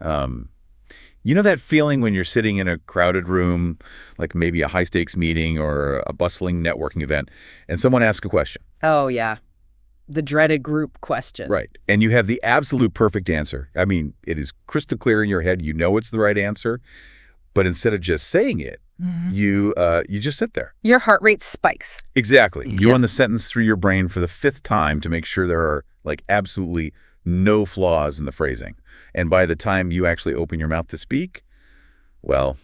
Um, you know that feeling when you're sitting in a crowded room, like maybe a high-stakes meeting or a bustling networking event, and someone asks a question? Oh, yeah. The dreaded group question. Right. And you have the absolute perfect answer. I mean, it is crystal clear in your head. You know it's the right answer. But instead of just saying it, you just sit there. Your heart rate spikes. Exactly. You Yeah. run the sentence through your brain for the 5th time to make sure there are like absolutely no flaws in the phrasing. And by the time you actually open your mouth to speak, well,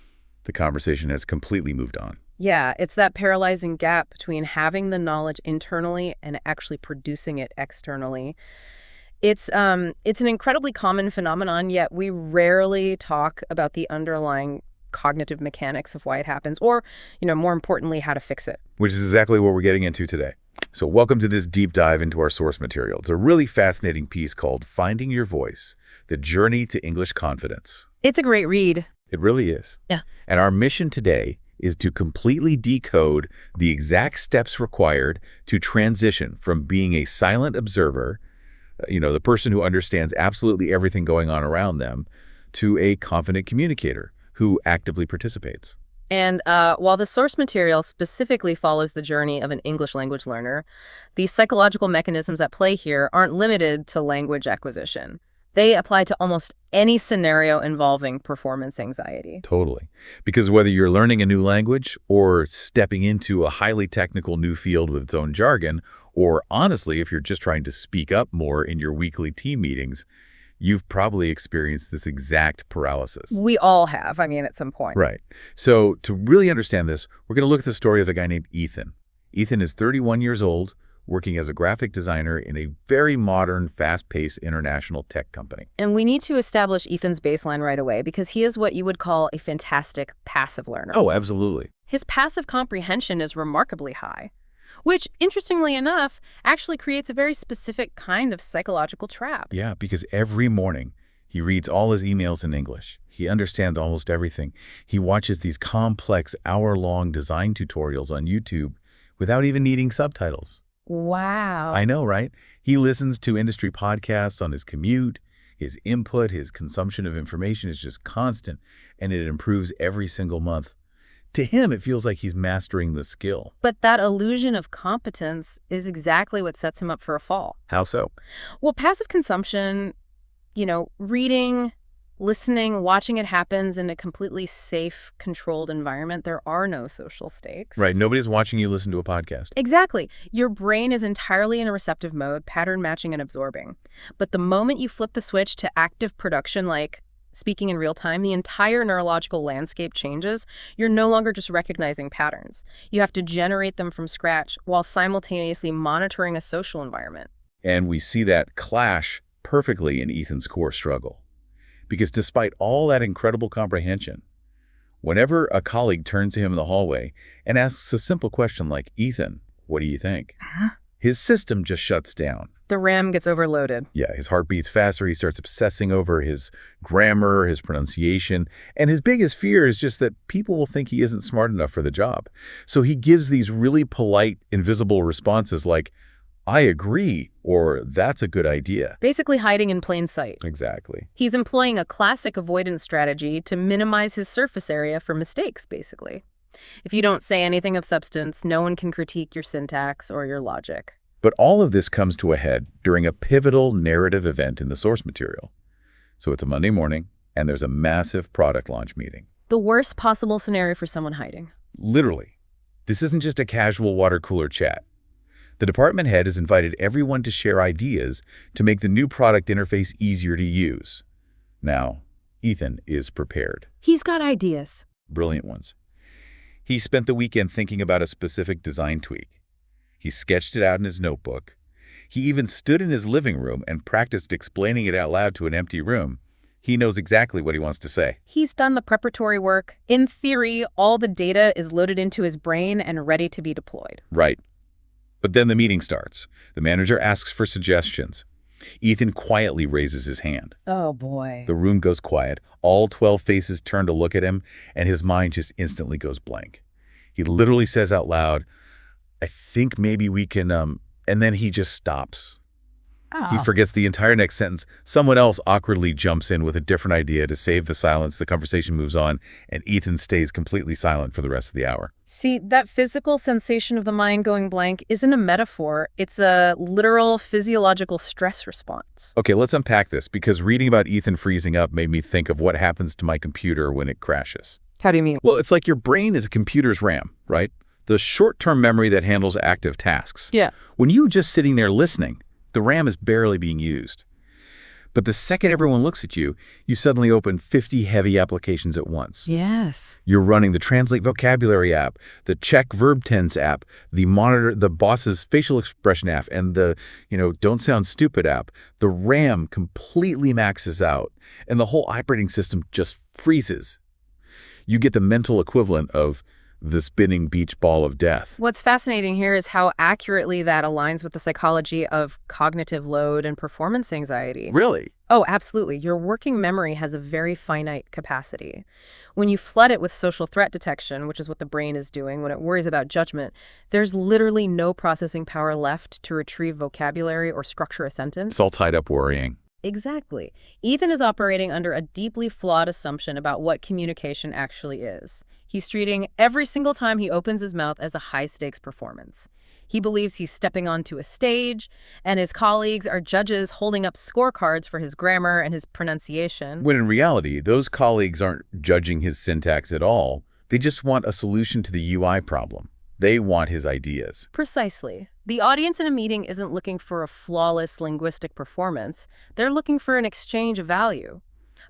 the conversation has completely moved on. Yeah, it's that paralyzing gap between having the knowledge internally and actually producing it externally. It's an incredibly common phenomenon, yet we rarely talk about the underlying cognitive mechanics of why it happens, or, more importantly, how to fix it. Which is exactly what we're getting into today. So welcome to this deep dive into our source material. It's a really fascinating piece called Finding Your Voice, The Journey to English Confidence. It's a great read. It really is. Yeah. And our mission today is to completely decode the exact steps required to transition from being a silent observer, the person who understands absolutely everything going on around them, to a confident communicator who actively participates. And while the source material specifically follows the journey of an English language learner, the psychological mechanisms at play here aren't limited to language acquisition. They apply to almost any scenario involving performance anxiety. Totally. Because whether you're learning a new language or stepping into a highly technical new field with its own jargon, or honestly, if you're just trying to speak up more in your weekly team meetings, you've probably experienced this exact paralysis. We all have, at some point. Right. So to really understand this, we're going to look at the story of a guy named Ethan. Ethan is 31 years old, working as a graphic designer in a very modern, fast-paced international tech company. And we need to establish Ethan's baseline right away because he is what you would call a fantastic passive learner. Oh, absolutely. His passive comprehension is remarkably high, which, interestingly enough, actually creates a very specific kind of psychological trap. Yeah, because every morning he reads all his emails in English. He understands almost everything. He watches these complex hour-long design tutorials on YouTube without even needing subtitles. Wow. I know, right? He listens to industry podcasts on his commute. His input, his consumption of information is just constant, and it improves every single month. To him, it feels like he's mastering the skill. But that illusion of competence is exactly what sets him up for a fall. How so? Well, passive consumption, reading, listening, watching it happens in a completely safe, controlled environment. There are no social stakes. Right. Nobody's watching you listen to a podcast. Exactly. Your brain is entirely in a receptive mode, pattern matching and absorbing. But the moment you flip the switch to active production, like speaking in real time, the entire neurological landscape changes. You're no longer just recognizing patterns. You have to generate them from scratch while simultaneously monitoring a social environment. And we see that clash perfectly in Ethan's core struggle. Because despite all that incredible comprehension, whenever a colleague turns to him in the hallway and asks a simple question like, "Ethan, what do you think?" His system just shuts down. The RAM gets overloaded. Yeah, his heart beats faster. He starts obsessing over his grammar, his pronunciation. And his biggest fear is just that people will think he isn't smart enough for the job. So he gives these really polite, invisible responses like, "I agree," or "That's a good idea." Basically hiding in plain sight. Exactly. He's employing a classic avoidance strategy to minimize his surface area for mistakes, basically. If you don't say anything of substance, no one can critique your syntax or your logic. But all of this comes to a head during a pivotal narrative event in the source material. So it's a Monday morning, and there's a massive product launch meeting. The worst possible scenario for someone hiding. Literally. This isn't just a casual water cooler chat. The department head has invited everyone to share ideas to make the new product interface easier to use. Now, Ethan is prepared. He's got ideas. Brilliant ones. He spent the weekend thinking about a specific design tweak. He sketched it out in his notebook. He even stood in his living room and practiced explaining it out loud to an empty room. He knows exactly what he wants to say. He's done the preparatory work. In theory, all the data is loaded into his brain and ready to be deployed. Right. But then the meeting starts. The manager asks for suggestions. Ethan quietly raises his hand. Oh, boy. The room goes quiet. All 12 faces turn to look at him, and his mind just instantly goes blank. He literally says out loud, "I think maybe we can," and then he just stops. He forgets the entire next sentence. Someone else awkwardly jumps in with a different idea to save the silence. The conversation moves on, and Ethan stays completely silent for the rest of the hour. See, that physical sensation of the mind going blank isn't a metaphor. It's a literal physiological stress response. Okay, let's unpack this, because reading about Ethan freezing up made me think of what happens to my computer when it crashes. How do you mean? Well, it's like your brain is a computer's RAM, right? The short-term memory that handles active tasks. Yeah. When you're just sitting there listening, the RAM is barely being used. But the second everyone looks at you, you suddenly open 50 heavy applications at once. Yes. You're running the Translate Vocabulary app, the Check Verb Tense app, the Monitor the Boss's Facial Expression app, and the, Don't Sound Stupid app. The RAM completely maxes out, and the whole operating system just freezes. You get the mental equivalent of the spinning beach ball of death. What's fascinating here is how accurately that aligns with the psychology of cognitive load and performance anxiety. Really? Oh, absolutely. Your working memory has a very finite capacity. When you flood it with social threat detection, which is what the brain is doing when it worries about judgment, there's literally no processing power left to retrieve vocabulary or structure a sentence. It's all tied up worrying. Exactly. Ethan is operating under a deeply flawed assumption about what communication actually is. He's treating every single time he opens his mouth as a high-stakes performance. He believes he's stepping onto a stage, and his colleagues are judges holding up scorecards for his grammar and his pronunciation. When in reality, those colleagues aren't judging his syntax at all. They just want a solution to the UI problem. They want his ideas. Precisely. The audience in a meeting isn't looking for a flawless linguistic performance. They're looking for an exchange of value.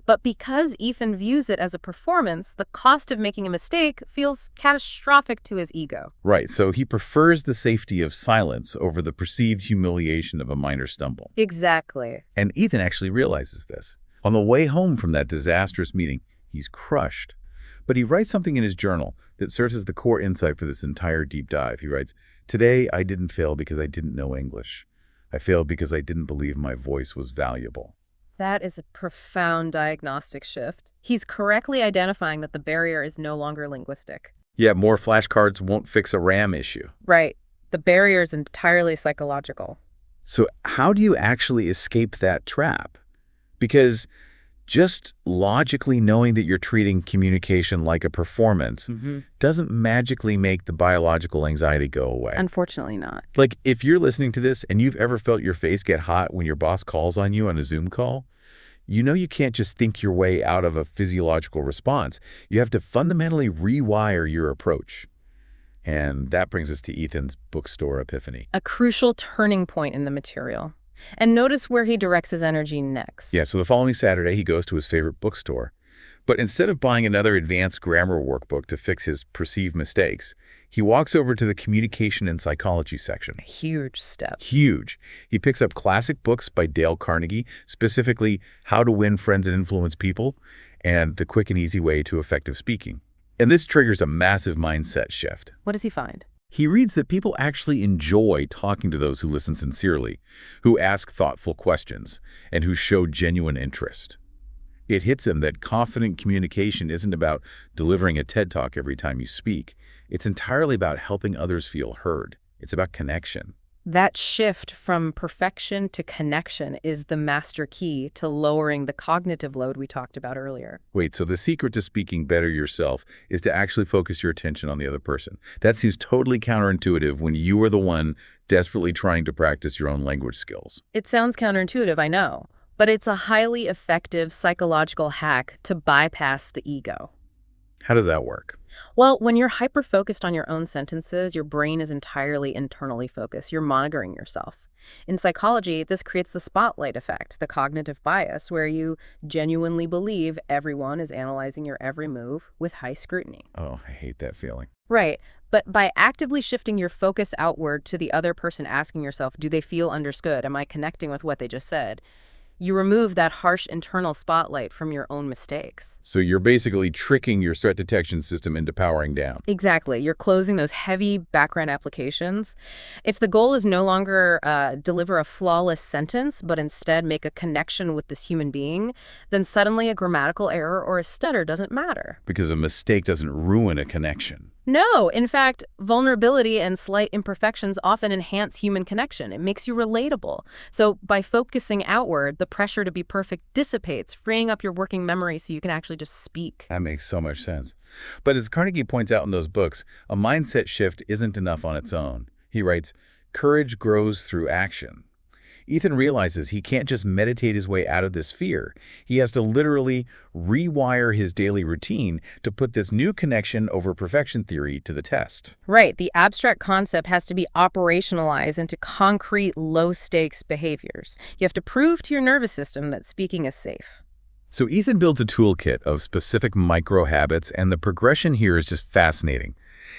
But because Ethan views it as a performance, the cost of making a mistake feels catastrophic to his ego. Right, so he prefers the safety of silence over the perceived humiliation of a minor stumble. Exactly. And Ethan actually realizes this. On the way home from that disastrous meeting, he's crushed. But he writes something in his journal that serves as the core insight for this entire deep dive. He writes, "Today, I didn't fail because I didn't know English. I failed because I didn't believe my voice was valuable." That is a profound diagnostic shift. He's correctly identifying that the barrier is no longer linguistic. Yeah, more flashcards won't fix a RAM issue. Right. The barrier is entirely psychological. So how do you actually escape that trap? Because just logically knowing that you're treating communication like a performance doesn't magically make the biological anxiety go away. Unfortunately not. Like, if you're listening to this and you've ever felt your face get hot when your boss calls on you on a Zoom call, you know you can't just think your way out of a physiological response. You have to fundamentally rewire your approach. And that brings us to Ethan's bookstore epiphany. A crucial turning point in the material. And notice where he directs his energy next. Yeah, so the following Saturday, he goes to his favorite bookstore. But instead of buying another advanced grammar workbook to fix his perceived mistakes, he walks over to the communication and psychology section. A huge step. Huge. He picks up classic books by Dale Carnegie, specifically How to Win Friends and Influence People and The Quick and Easy Way to Effective Speaking. And this triggers a massive mindset shift. What does he find? He reads that people actually enjoy talking to those who listen sincerely, who ask thoughtful questions, and who show genuine interest. It hits him that confident communication isn't about delivering a TED Talk every time you speak. It's entirely about helping others feel heard. It's about connection. That shift from perfection to connection is the master key to lowering the cognitive load we talked about earlier. Wait, so the secret to speaking better yourself is to actually focus your attention on the other person. That seems totally counterintuitive when you are the one desperately trying to practice your own language skills. It sounds counterintuitive, I know, but it's a highly effective psychological hack to bypass the ego. How does that work? Well, when you're hyper-focused on your own sentences, your brain is entirely internally focused. You're monitoring yourself. In psychology, this creates the spotlight effect, the cognitive bias, where you genuinely believe everyone is analyzing your every move with high scrutiny. Oh, I hate that feeling. Right. But by actively shifting your focus outward to the other person, asking yourself, do they feel understood? Am I connecting with what they just said? You remove that harsh internal spotlight from your own mistakes. So you're basically tricking your threat detection system into powering down. Exactly. You're closing those heavy background applications. If the goal is no longer deliver a flawless sentence, but instead make a connection with this human being, then suddenly a grammatical error or a stutter doesn't matter. Because a mistake doesn't ruin a connection. No, in fact, vulnerability and slight imperfections often enhance human connection. It makes you relatable. So by focusing outward, the pressure to be perfect dissipates, freeing up your working memory so you can actually just speak. That makes so much sense. But as Carnegie points out in those books, a mindset shift isn't enough on its own. He writes, "Courage grows through action." Ethan realizes he can't just meditate his way out of this fear. He has to literally rewire his daily routine to put this new connection over perfection theory to the test. Right, the abstract concept has to be operationalized into concrete, low-stakes behaviors. You have to prove to your nervous system that speaking is safe. So Ethan builds a toolkit of specific micro habits, and the progression here is just fascinating.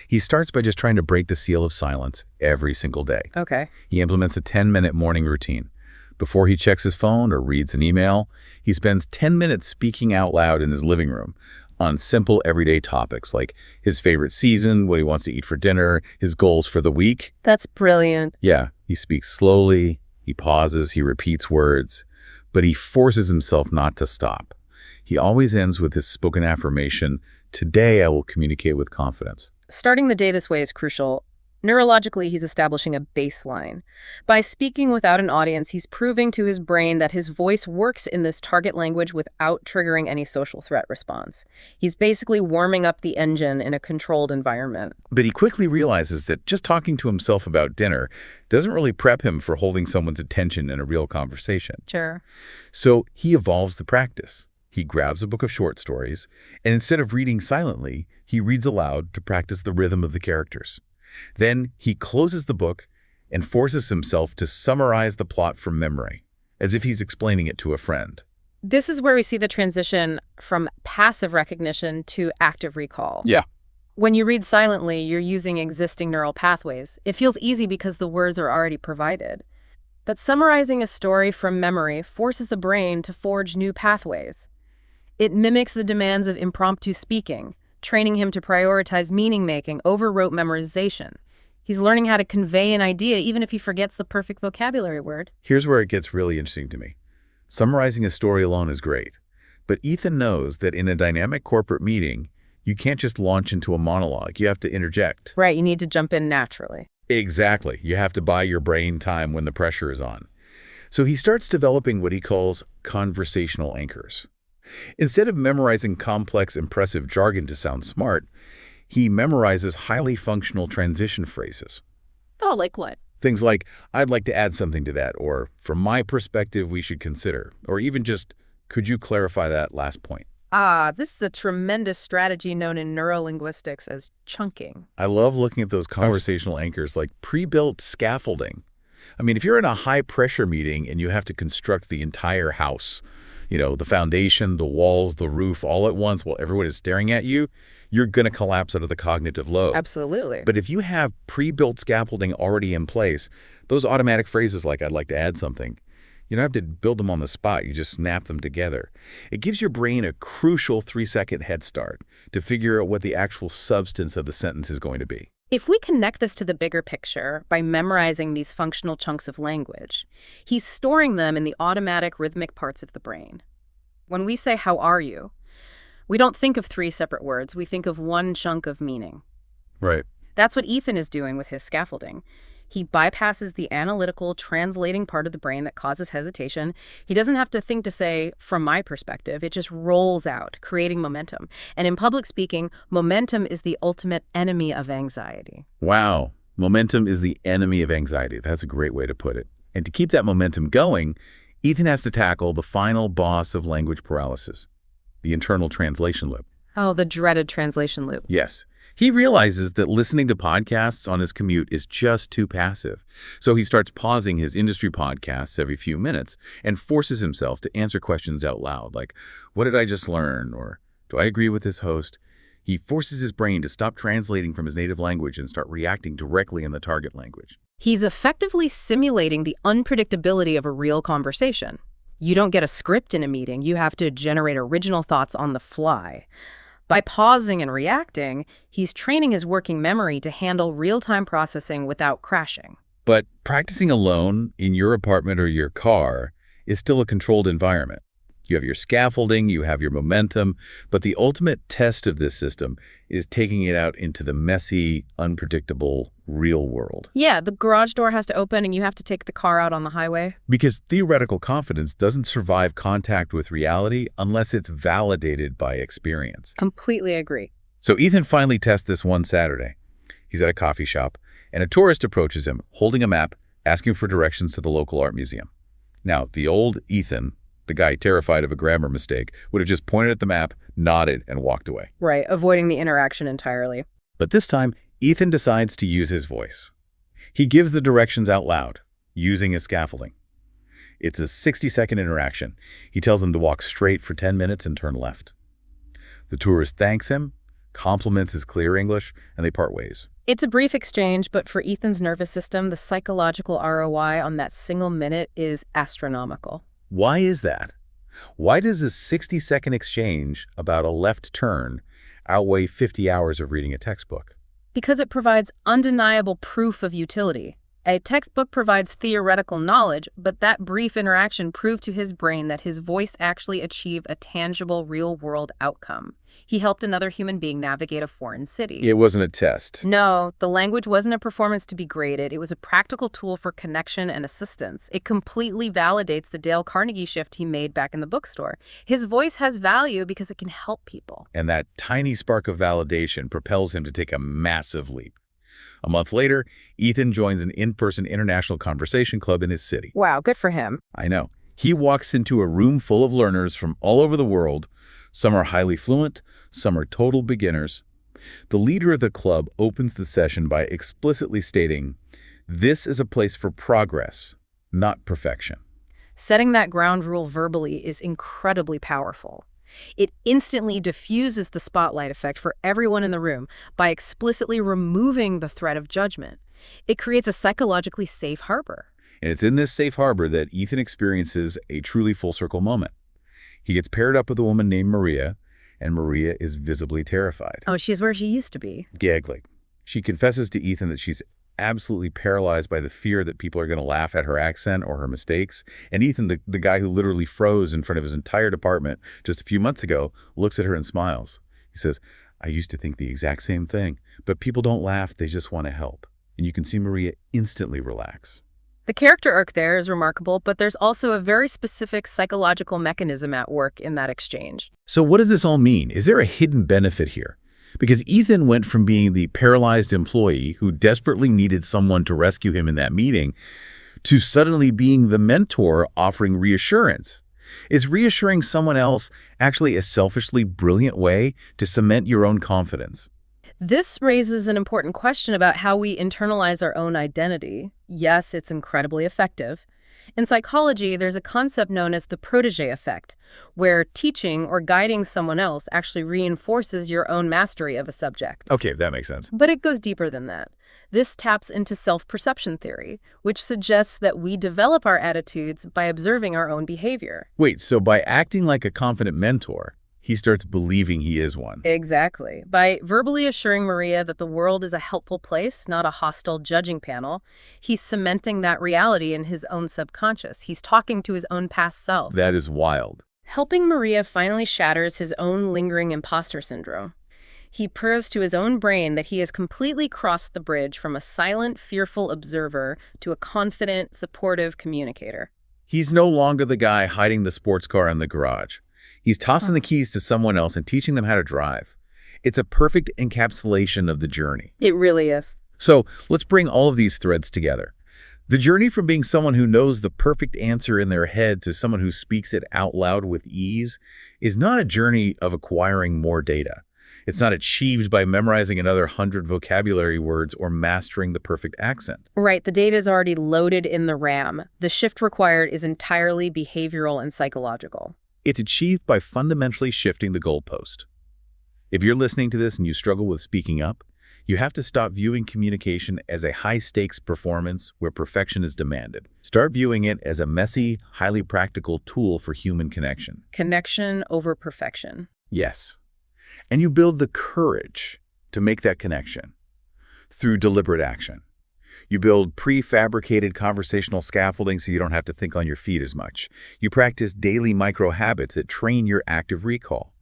He starts by just trying to break the seal of silence every single day. Okay. He implements a 10-minute morning routine. Before he checks his phone or reads an email, he spends 10 minutes speaking out loud in his living room on simple everyday topics like his favorite season, what he wants to eat for dinner, his goals for the week. That's brilliant. Yeah, he speaks slowly, he pauses, he repeats words, but he forces himself not to stop. He always ends with this spoken affirmation, "Today I will communicate with confidence." Starting the day this way is crucial. Neurologically, he's establishing a baseline. By speaking without an audience, he's proving to his brain that his voice works in this target language without triggering any social threat response. He's basically warming up the engine in a controlled environment. But he quickly realizes that just talking to himself about dinner doesn't really prep him for holding someone's attention in a real conversation. Sure. So he evolves the practice. He grabs a book of short stories, and instead of reading silently, he reads aloud to practice the rhythm of the characters. Then he closes the book and forces himself to summarize the plot from memory, as if he's explaining it to a friend. This is where we see the transition from passive recognition to active recall. Yeah. When you read silently, you're using existing neural pathways. It feels easy because the words are already provided. But summarizing a story from memory forces the brain to forge new pathways. It mimics the demands of impromptu speaking, training him to prioritize meaning-making over rote memorization. He's learning how to convey an idea even if he forgets the perfect vocabulary word. Here's where it gets really interesting to me. Summarizing a story alone is great, but Ethan knows that in a dynamic corporate meeting, you can't just launch into a monologue. You have to interject. Right, you need to jump in naturally. Exactly. You have to buy your brain time when the pressure is on. So he starts developing what he calls conversational anchors. Instead of memorizing complex, impressive jargon to sound smart, he memorizes highly functional transition phrases. Oh, like what? Things like, "I'd like to add something to that," or "From my perspective, we should consider," or even just, "Could you clarify that last point?" Ah, this is a tremendous strategy known in neurolinguistics as chunking. I love looking at those conversational anchors like pre-built scaffolding. I mean, if you're in a high-pressure meeting and you have to construct the entire house, the foundation, the walls, the roof, all at once while everyone is staring at you, you're going to collapse under the cognitive load. Absolutely. But if you have pre-built scaffolding already in place, those automatic phrases like, "I'd like to add something," you don't have to build them on the spot. You just snap them together. It gives your brain a crucial 3-second head start to figure out what the actual substance of the sentence is going to be. If we connect this to the bigger picture by memorizing these functional chunks of language, he's storing them in the automatic rhythmic parts of the brain. When we say, "How are you?" we don't think of 3 separate words. We think of one chunk of meaning. Right. That's what Ethan is doing with his scaffolding. He bypasses the analytical, translating part of the brain that causes hesitation. He doesn't have to think to say, "From my perspective." It just rolls out, creating momentum. And in public speaking, momentum is the ultimate enemy of anxiety. Wow. Momentum is the enemy of anxiety. That's a great way to put it. And to keep that momentum going, Ethan has to tackle the final boss of language paralysis, the internal translation loop. Oh, the dreaded translation loop. Yes. He realizes that listening to podcasts on his commute is just too passive. So he starts pausing his industry podcasts every few minutes and forces himself to answer questions out loud, like, "What did I just learn?" or "Do I agree with this host?" He forces his brain to stop translating from his native language and start reacting directly in the target language. He's effectively simulating the unpredictability of a real conversation. You don't get a script in a meeting. You have to generate original thoughts on the fly. By pausing and reacting, he's training his working memory to handle real-time processing without crashing. But practicing alone in your apartment or your car is still a controlled environment. You have your scaffolding, you have your momentum, but the ultimate test of this system is taking it out into the messy, unpredictable, real world. Yeah, the garage door has to open and you have to take the car out on the highway. Because theoretical confidence doesn't survive contact with reality unless it's validated by experience. Completely agree. So Ethan finally tests this one Saturday. He's at a coffee shop, and a tourist approaches him, holding a map, asking for directions to the local art museum. Now, the old Ethan, the guy terrified of a grammar mistake, would have just pointed at the map, nodded, and walked away. Right, avoiding the interaction entirely. But this time, Ethan decides to use his voice. He gives the directions out loud, using his scaffolding. It's a 60-second interaction. He tells them to walk straight for 10 minutes and turn left. The tourist thanks him, compliments his clear English, and they part ways. It's a brief exchange, but for Ethan's nervous system, the psychological ROI on that single minute is astronomical. Why is that? Why does a 60-second exchange about a left turn outweigh 50 hours of reading a textbook? Because it provides undeniable proof of utility. A textbook provides theoretical knowledge, but that brief interaction proved to his brain that his voice actually achieved a tangible, real-world outcome. He helped another human being navigate a foreign city. It wasn't a test. No, the language wasn't a performance to be graded. It was a practical tool for connection and assistance. It completely validates the Dale Carnegie shift he made back in the bookstore. His voice has value because it can help people. And that tiny spark of validation propels him to take a massive leap. A month later, Ethan joins an in-person international conversation club in his city. Wow, good for him. I know. He walks into a room full of learners from all over the world. Some are highly fluent, some are total beginners. The leader of the club opens the session by explicitly stating, "This is a place for progress, not perfection." Setting that ground rule verbally is incredibly powerful. It instantly diffuses the spotlight effect for everyone in the room by explicitly removing the threat of judgment. It creates a psychologically safe harbor. And it's in this safe harbor that Ethan experiences a truly full-circle moment. He gets paired up with a woman named Maria, and Maria is visibly terrified. Oh, she's where she used to be. Gagly. She confesses to Ethan that she's absolutely paralyzed by the fear that people are going to laugh at her accent or her mistakes. And Ethan, the guy who literally froze in front of his entire department just a few months ago, looks at her and smiles. He says, "I used to think the exact same thing, but people don't laugh, they just want to help." And you can see Maria instantly relax. The character arc there is remarkable, but there's also a very specific psychological mechanism at work in that exchange. So what does this all mean? Is there a hidden benefit here? Because Ethan went from being the paralyzed employee who desperately needed someone to rescue him in that meeting to suddenly being the mentor offering reassurance. Is reassuring someone else actually a selfishly brilliant way to cement your own confidence? This raises an important question about how we internalize our own identity. Yes, it's incredibly effective. In psychology, there's a concept known as the protege effect, where teaching or guiding someone else actually reinforces your own mastery of a subject. Okay, that makes sense. But it goes deeper than that. This taps into self-perception theory, which suggests that we develop our attitudes by observing our own behavior. Wait, so by acting like a confident mentor, he starts believing he is one. Exactly. By verbally assuring Maria that the world is a helpful place, not a hostile judging panel, he's cementing that reality in his own subconscious. He's talking to his own past self. That is wild. Helping Maria finally shatters his own lingering imposter syndrome. He proves to his own brain that he has completely crossed the bridge from a silent, fearful observer to a confident, supportive communicator. He's no longer the guy hiding the sports car in the garage. He's tossing the keys to someone else and teaching them how to drive. It's a perfect encapsulation of the journey. It really is. So let's bring all of these threads together. The journey from being someone who knows the perfect answer in their head to someone who speaks it out loud with ease is not a journey of acquiring more data. It's not achieved by memorizing another 100 vocabulary words or mastering the perfect accent. Right, the data is already loaded in the RAM. The shift required is entirely behavioral and psychological. It's achieved by fundamentally shifting the goalpost. If you're listening to this and you struggle with speaking up, you have to stop viewing communication as a high-stakes performance where perfection is demanded. Start viewing it as a messy, highly practical tool for human connection. Connection over perfection. Yes. And you build the courage to make that connection through deliberate action. You build prefabricated conversational scaffolding so you don't have to think on your feet as much. You practice daily micro habits that train your active recall.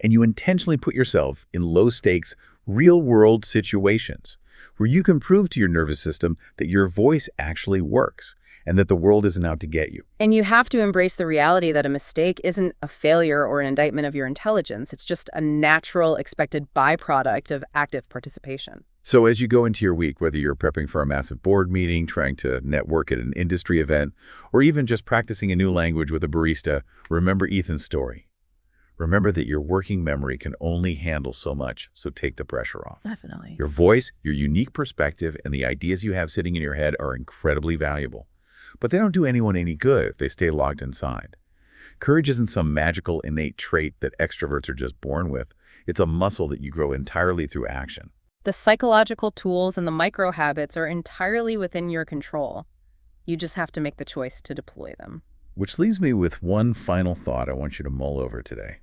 And you intentionally put yourself in low-stakes, real-world situations where you can prove to your nervous system that your voice actually works and that the world isn't out to get you. And you have to embrace the reality that a mistake isn't a failure or an indictment of your intelligence. It's just a natural, expected byproduct of active participation. So as you go into your week, whether you're prepping for a massive board meeting, trying to network at an industry event, or even just practicing a new language with a barista, remember Ethan's story. Remember that your working memory can only handle so much, so take the pressure off. Definitely. Your voice, your unique perspective, and the ideas you have sitting in your head are incredibly valuable. But they don't do anyone any good if they stay locked inside. Courage isn't some magical innate trait that extroverts are just born with. It's a muscle that you grow entirely through action. The psychological tools and the micro habits are entirely within your control. You just have to make the choice to deploy them. Which leaves me with one final thought I want you to mull over today.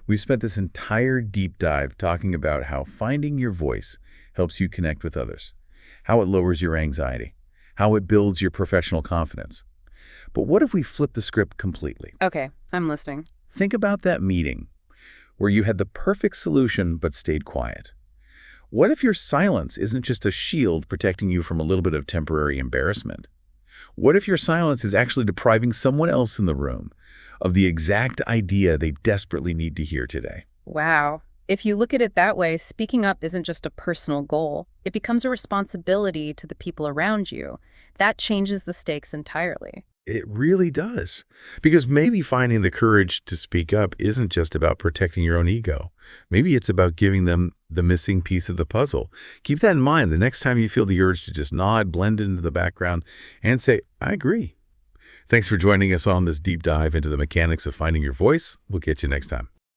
We've spent this entire deep dive talking about how finding your voice helps you connect with others, how it lowers your anxiety, how it builds your professional confidence. But what if we flip the script completely? Okay, I'm listening. Think about that meeting where you had the perfect solution but stayed quiet. What if your silence isn't just a shield protecting you from a little bit of temporary embarrassment? What if your silence is actually depriving someone else in the room of the exact idea they desperately need to hear today? Wow. If you look at it that way, speaking up isn't just a personal goal. It becomes a responsibility to the people around you. That changes the stakes entirely. It really does. Because maybe finding the courage to speak up isn't just about protecting your own ego. Maybe it's about giving them the missing piece of the puzzle. Keep that in mind the next time you feel the urge to just nod, blend into the background, and say, I agree. Thanks for joining us on this deep dive into the mechanics of finding your voice. We'll catch you next time.